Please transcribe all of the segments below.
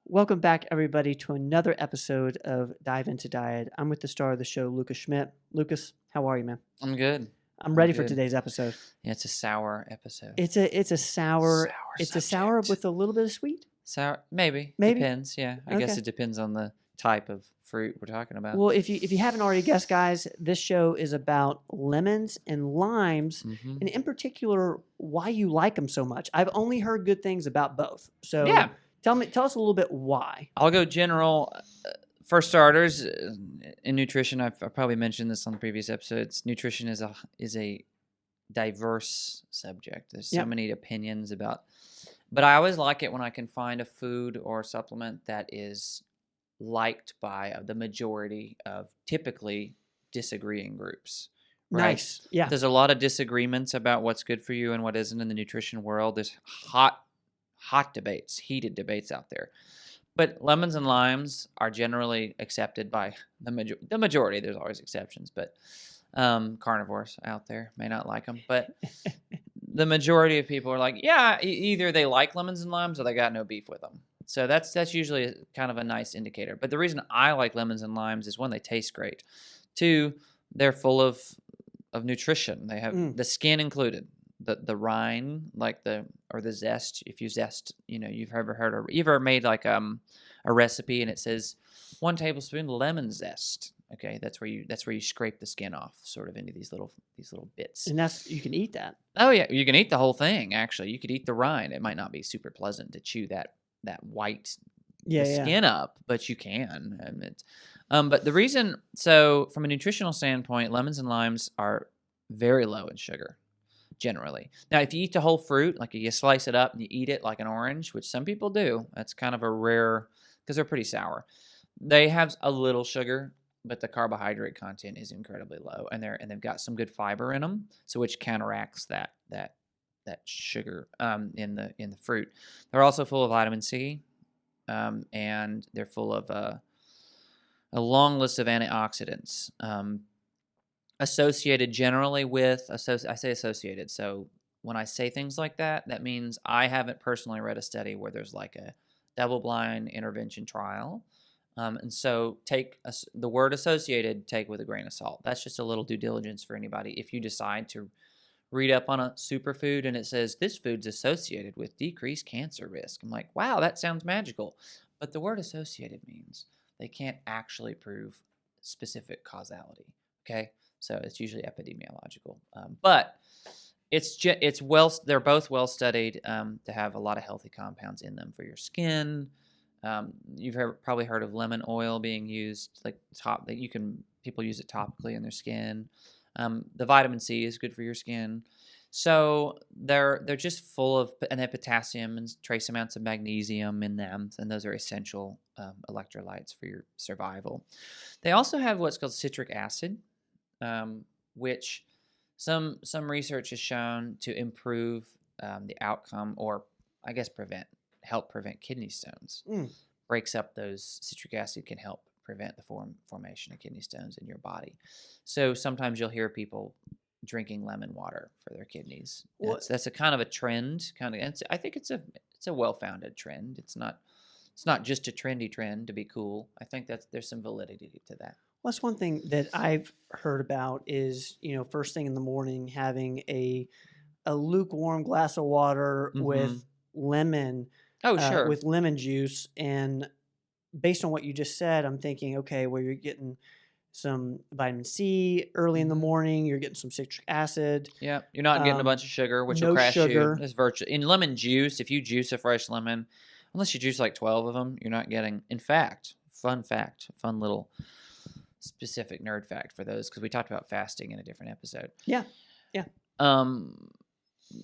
Welcome back, everybody, to another episode of Dive Into Diet. I'm with the star of the show, Lucas Schmidt. Lucas, how are you, man? I'm good. I'm ready for today's episode. Yeah, it's a sour episode. It's a sour. It's a sour subject. with a little bit of sweet. Sour, maybe. Maybe? Depends. Yeah, I guess Okay. it depends on the type of fruit we're talking about. Well, if you haven't already guessed, guys, this show is about lemons and limes, Mhm. and in particular, why you like them so much. I've only heard good things about both. So Yeah. tell us a little bit why. I'll go general. For starters, in nutrition, I've probably mentioned this on previous episodes. Nutrition is a diverse subject. There's so Yep. many opinions about, but I always like it when I can find a food or supplement that is liked by the majority of typically disagreeing groups. Right? Nice. Yeah. There's a lot of disagreements about what's good for you and what isn't in the nutrition world. There's hot debates, heated debates out there. But lemons and limes are generally accepted by the majority. There's always exceptions, but carnivores out there may not like them. But the majority of people are like, yeah, either they like lemons and limes or they got no beef with them. So that's usually kind of a nice indicator. But the reason I like lemons and limes is, one, they taste great. Two, they're full of nutrition. They have the skin included. The rind, like the zest. If you zest, you've ever made like a recipe and it says 1 tablespoon lemon zest. Okay, that's where you scrape the skin off, sort of into these little bits. And you can eat that. Oh yeah, you can eat the whole thing. Actually, you could eat the rind. It might not be super pleasant to chew that white skin up, but you can. But the reason, so from a nutritional standpoint, lemons and limes are very low in sugar. Generally. Now, if you eat the whole fruit, like you slice it up and you eat it like an orange, which some people do, that's kind of a rare, because they're pretty sour. They have a little sugar, but the carbohydrate content is incredibly low, and they've got some good fiber in them, so which counteracts that sugar in the fruit. They're also full of vitamin C, and they're full of a long list of antioxidants. Associated generally with, I say associated, so when I say things like that, that means I haven't personally read a study where there's like a double-blind intervention trial, and so take the word associated, take with a grain of salt. That's just a little due diligence for anybody. If you decide to read up on a superfood and it says this food's associated with decreased cancer risk, I'm like, wow, that sounds magical, but the word associated means they can't actually prove specific causality. Okay. So it's usually epidemiological, but they're both well studied to have a lot of healthy compounds in them for your skin. You've probably heard of lemon oil being used, people use it topically in their skin. The vitamin C is good for your skin. So they're just full of, and they have potassium and trace amounts of magnesium in them, and those are essential electrolytes for your survival. They also have what's called citric acid, which some research has shown to improve the outcome, or I guess help prevent kidney stones. Breaks up those, citric acid can help prevent the formation of kidney stones in your body. So sometimes you'll hear people drinking lemon water for their kidneys. That's a kind of a trend. I think it's a well-founded trend. It's not just a trendy trend to be cool. I think there's some validity to that. Well, that's one thing that I've heard about is, first thing in the morning, having a lukewarm glass of water with lemon. Oh, sure. With lemon juice. And based on what you just said, I'm thinking, okay, well, you're getting some vitamin C early in the morning. You're getting some citric acid. Yeah, you're not getting a bunch of sugar, which will crash you. It's virtually in lemon juice. If you juice a fresh lemon, unless you juice like 12 of them, you're not getting. In fact, fun little specific nerd fact for those, because we talked about fasting in a different episode. Yeah.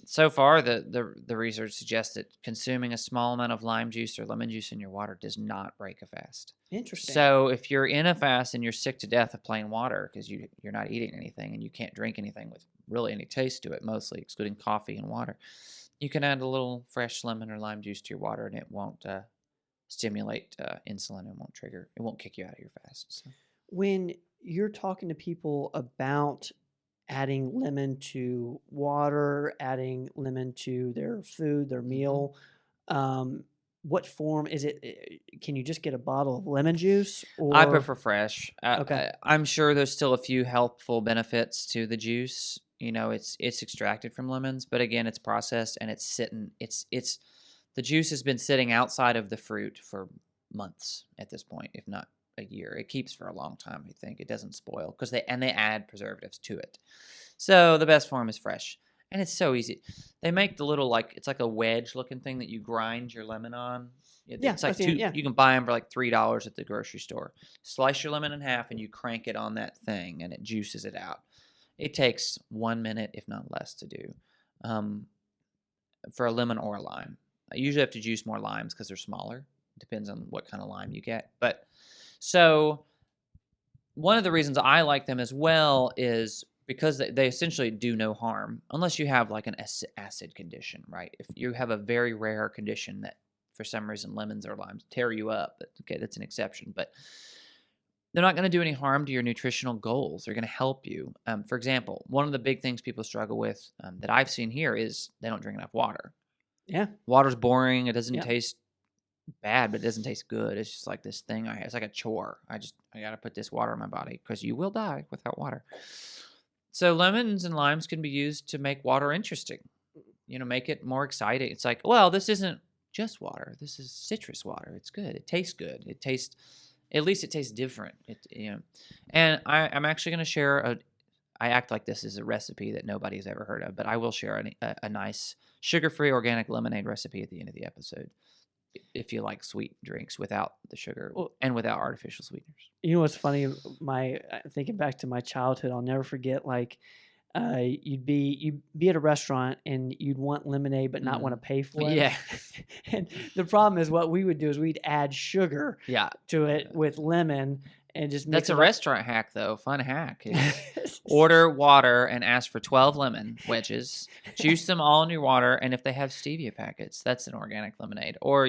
So far, the research suggests that consuming a small amount of lime juice or lemon juice in your water does not break a fast. Interesting. So if you're in a fast and you're sick to death of plain water because you're not eating anything and you can't drink anything with really any taste to it, mostly excluding coffee and water, you can add a little fresh lemon or lime juice to your water, and it won't stimulate insulin and it won't kick you out of your fast. So. When you're talking to people about adding lemon to water, adding lemon to their food, their meal. Um, what form is it? Can you just get a bottle of lemon juice I or prefer fresh. okay? I'm sure there's still a few helpful benefits to the juice. You know, it's extracted from lemons, but again, it's processed and it's sitting. It's the juice has been sitting outside of the fruit for months at this point, if not a year. It keeps for a long time. I think it doesn't spoil because they add preservatives to it. So the best form is fresh, and it's so easy. They make the little it's like a wedge looking thing that you grind your lemon on. Yeah, It's like I've seen it, yeah. you can buy them for like $3 at the grocery store. Slice your lemon in half and you crank it on that thing and it juices it out. It takes 1 minute, if not less, to do for a lemon or a lime. I usually have to juice more limes because they're smaller. Depends on what kind of lime you get. But so one of the reasons I like them as well is because they essentially do no harm unless you have like an acid condition, right? If you have a very rare condition that for some reason lemons or limes tear you up, okay, that's an exception. But they're not going to do any harm to your nutritional goals. They're going to help you. For example, one of the big things people struggle with that I've seen here is they don't drink enough water. Yeah. Water's boring. It doesn't Yeah. taste bad, but it doesn't taste good. It's just like this thing it's like a chore. I got to put this water in my body because you will die without water. So lemons and limes can be used to make water interesting. You know, make it more exciting. It's like, well, this isn't just water. This is citrus water. It's good. It tastes good. At least it tastes different. And I'm actually going to share I act like this is a recipe that nobody's ever heard of, but I will share a nice sugar-free organic lemonade recipe at the end of the episode if you like sweet drinks without the sugar and without artificial sweeteners. You know what's funny? Thinking back to my childhood, I'll never forget. You'd be at a restaurant and you'd want lemonade but not want to pay for it. Yeah. And the problem is what we would do is we'd add sugar to it with lemon and just mix That's a it up. restaurant hack, though. Fun hack. Order water and ask for 12 lemon wedges. Juice them all in your water, and if they have stevia packets, that's an organic lemonade. Or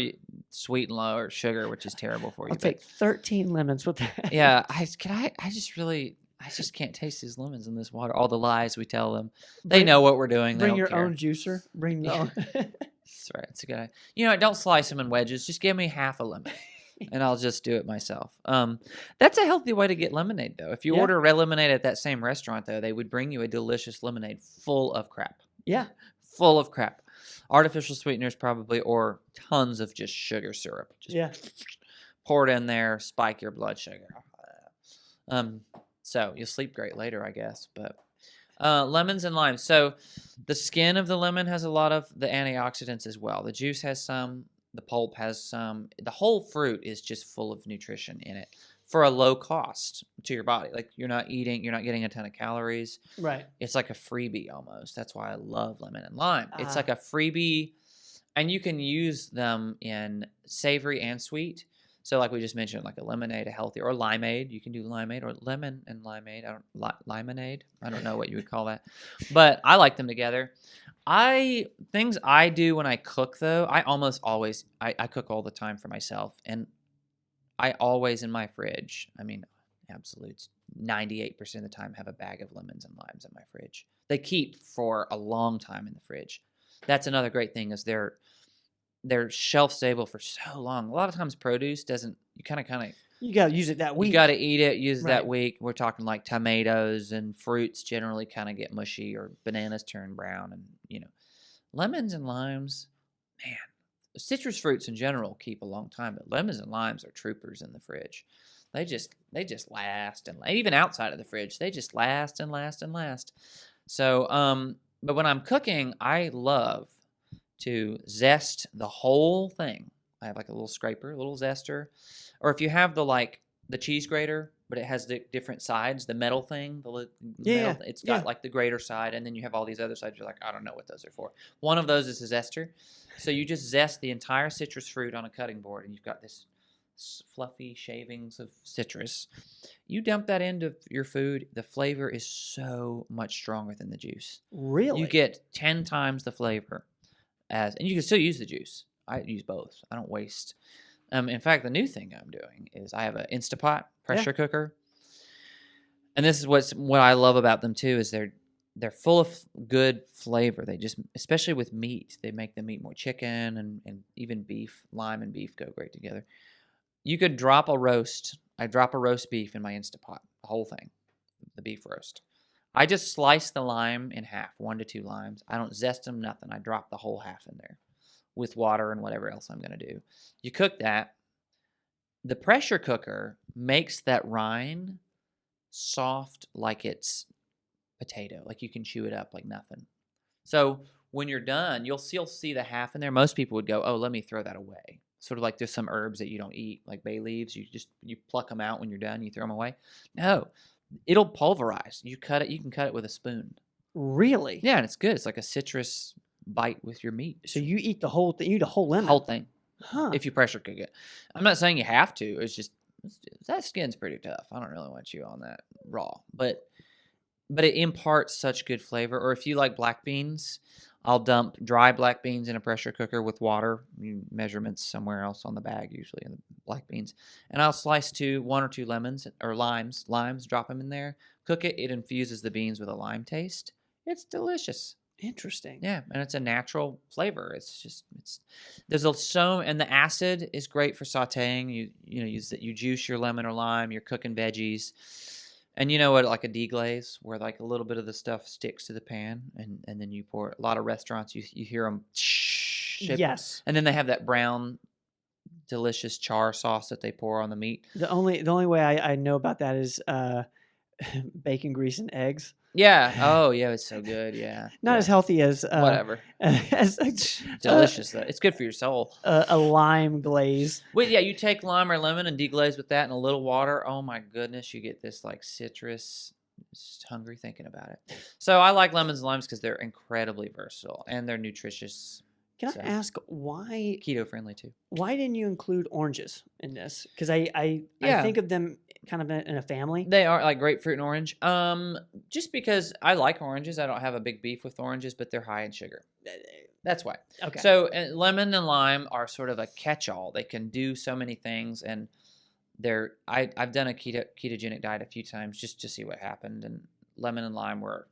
sweet and low or sugar, which is terrible for you. I'll take 13 lemons with that. Yeah, I just can't taste these lemons in this water. All the lies we tell them. They know what we're doing. They Bring don't your care. own juicer. Bring your own. That's right. It's a good idea. You know, don't slice them in wedges. Just give me half a lemon. And I'll just do it myself. That's a healthy way to get lemonade, though. If you order red lemonade at that same restaurant, though, they would bring you a delicious lemonade full of crap. Yeah. Full of crap. Artificial sweeteners probably, or tons of just sugar syrup. Just pour it in there, spike your blood sugar. So you'll sleep great later, I guess. But lemons and limes. So the skin of the lemon has a lot of the antioxidants as well. The juice has some. The pulp has some. The whole fruit is just full of nutrition in it for a low cost to your body. Like you're not getting a ton of calories. Right. It's like a freebie almost. That's why I love lemon and lime. It's like a freebie, and you can use them in savory and sweet. So like we just mentioned, like a lemonade, a healthy, or limeade. You can do limeade or lemon and limeade. Limonade. I don't know what you would call that, but I like them together. Things I do when I cook though, I almost always I cook all the time for myself, and I always in my fridge, I mean, absolute 98% of the time have a bag of lemons and limes in my fridge. They keep for a long time in the fridge. That's another great thing is they're shelf stable for so long. A lot of times produce doesn't. You kind of you gotta use it that week. You got to eat it, use it that week. We're talking like tomatoes and fruits generally kind of get mushy, or bananas turn brown, and lemons and limes, man, citrus fruits in general keep a long time, but lemons and limes are troopers in the fridge. They just last, and even outside of the fridge, they just last and last and last. So, but when I'm cooking, I love to zest the whole thing. I have like a little scraper, a little zester. Or if you have the cheese grater, but it has the different sides, the metal thing, it's got like the grater side, and then you have all these other sides. You're like, I don't know what those are for. One of those is a zester. So you just zest the entire citrus fruit on a cutting board, and you've got this fluffy shavings of citrus. You dump that into your food, the flavor is so much stronger than the juice. Really? You get 10 times the flavor. And you can still use the juice. I use both. I don't waste. In fact, the new thing I'm doing is I have an Instapot pressure cooker. And this is what I love about them too, is they're full of good flavor. They just, especially with meat, they make the meat more chicken and even beef. Lime and beef go great together. You could drop a roast. I drop a roast beef in my Instapot, the whole thing, the beef roast. I just slice the lime in half, 1 to 2 limes. I don't zest them, nothing. I drop the whole half in there with water and whatever else I'm going to do. You cook that. The pressure cooker makes that rind soft like it's potato, like you can chew it up like nothing. So when you're done, you'll still see the half in there. Most people would go, "Oh, let me throw that away." Sort of like there's some herbs that you don't eat, like bay leaves. You pluck them out when you're done. You throw them away. No, it'll pulverize. You cut it. You can cut it with a spoon. Really? Yeah, and it's good. It's like a citrus bite with your meat. So you eat the whole thing? You eat a whole lemon? Whole thing. Huh? If you pressure cook it. I'm not saying you have to. It's just that skin's pretty tough. I don't really want to chew on that raw, but it imparts such good flavor. Or if you like black beans, I'll dump dry black beans in a pressure cooker with water. Measurements somewhere else on the bag, usually in the black beans. And I'll slice 1 or 2 lemons or limes. Limes, drop them in there. Cook it. It infuses the beans with a lime taste. It's delicious. Interesting. Yeah, and it's a natural flavor. And the acid is great for sautéing. You juice your lemon or lime. You're cooking veggies. And you know what, like a deglaze, where like a little bit of the stuff sticks to the pan, and then you pour it. A lot of restaurants, you hear them, Yes. and then they have that brown, delicious char sauce that they pour on the meat. The only way I know about that is bacon grease and eggs. Yeah. Oh, yeah. It's so good. Yeah. Not yeah. as healthy as whatever. as Delicious though. It's good for your soul. A lime glaze. Well, yeah. You take lime or lemon and deglaze with that and a little water. Oh my goodness, you get this like citrus. Just hungry thinking about it. So I like lemons and limes because they're incredibly versatile and they're nutritious. Can I ask why Keto friendly too? Why didn't you include oranges in this? Because I Yeah. think of them kind of in a family. They are like grapefruit and orange. Just because I like oranges, I don't have a big beef with oranges, but they're high in sugar. That's why. Okay. So lemon and lime are sort of a catch-all. They can do so many things, and I've done a ketogenic diet a few times just to see what happened, and lemon and lime were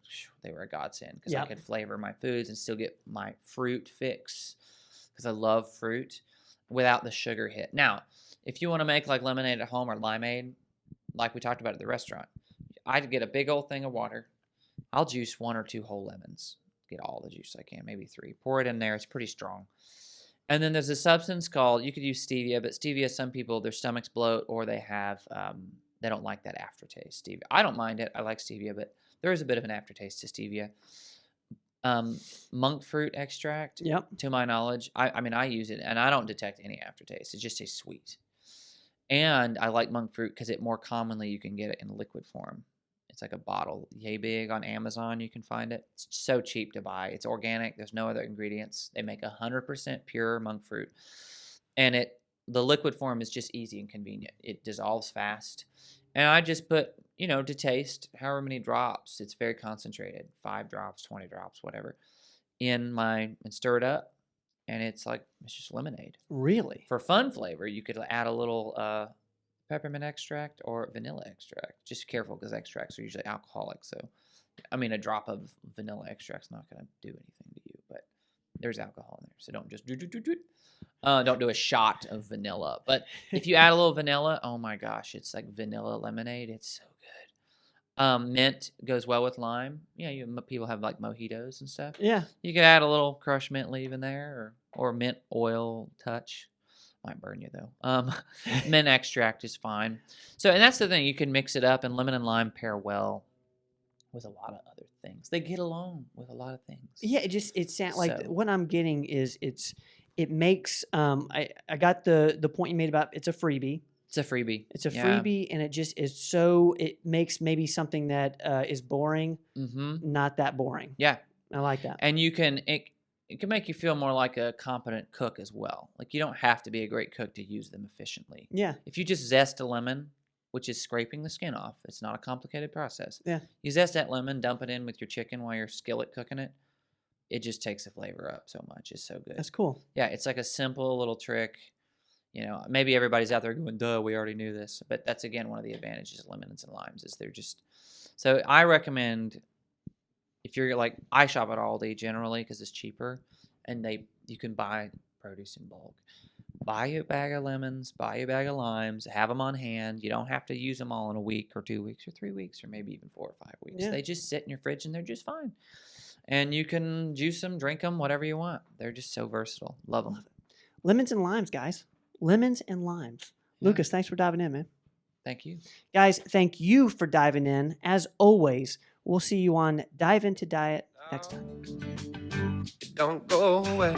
a godsend because I could flavor my foods and still get my fruit fix because I love fruit without the sugar hit. Now, if you want to make like lemonade at home or limeade, like we talked about at the restaurant, I'd get a big old thing of water. I'll juice 1 or 2 whole lemons. Get all the juice I can, maybe 3. Pour it in there. It's pretty strong. And then there's a substance called, you could use stevia, but stevia, some people, their stomachs bloat or they have, they don't like that aftertaste. Stevia. I don't mind it. I like stevia, but there is a bit of an aftertaste to stevia. Monk fruit extract, to my knowledge, I mean, I use it and I don't detect any aftertaste. It just tastes sweet. And I like monk fruit because it more commonly you can get it in liquid form. It's like a bottle, yay big on Amazon. You can find it. It's so cheap to buy. It's organic. There's no other ingredients. They make 100% pure monk fruit, and the liquid form is just easy and convenient. It dissolves fast, and I just put to taste however many drops. It's very concentrated, 5 drops, 20 drops, whatever, and stir it up. And it's just lemonade. Really? For fun flavor, you could add a little peppermint extract or vanilla extract. Just careful because extracts are usually alcoholic. So, I mean, a drop of vanilla extract's not going to do anything to you, but there's alcohol in there. So don't just don't do a shot of vanilla. But if you add a little vanilla, oh my gosh, it's like vanilla lemonade. It's so good. Mint goes well with lime. Yeah, people have like mojitos and stuff. Yeah. You could add a little crushed mint leaf in there or mint oil touch. Might burn you though. Mint extract is fine. So, and that's the thing. You can mix it up, and lemon and lime pair well with a lot of other things. They get along with a lot of things. Yeah, it sounds like what I'm getting is it makes I got the point you made about it's a freebie. It's a freebie. It's a freebie, and it just is so it makes maybe something that is boring, not that boring. Yeah, I like that. And it can make you feel more like a competent cook as well. Like you don't have to be a great cook to use them efficiently. Yeah. If you just zest a lemon, which is scraping the skin off, it's not a complicated process. Yeah. You zest that lemon, dump it in with your chicken while you're skillet cooking it. It just takes the flavor up so much. It's so good. That's cool. Yeah, it's like a simple little trick. Maybe everybody's out there going, duh, we already knew this. But that's, again, one of the advantages of lemons and limes is they're just... So I recommend if you're like, I shop at Aldi generally because it's cheaper, and you can buy produce in bulk. Buy you a bag of lemons, buy you a bag of limes, have them on hand. You don't have to use them all in a week or 2 weeks or 3 weeks or maybe even 4 or 5 weeks. Yeah. They just sit in your fridge and they're just fine. And you can juice them, drink them, whatever you want. They're just so versatile. Love them. Lemons and limes, guys. Lemons and limes. Yeah. Lucas, thanks for diving in, man. Thank you. Guys, thank you for diving in. As always, we'll see you on Dive Into Diet next time. Don't go away.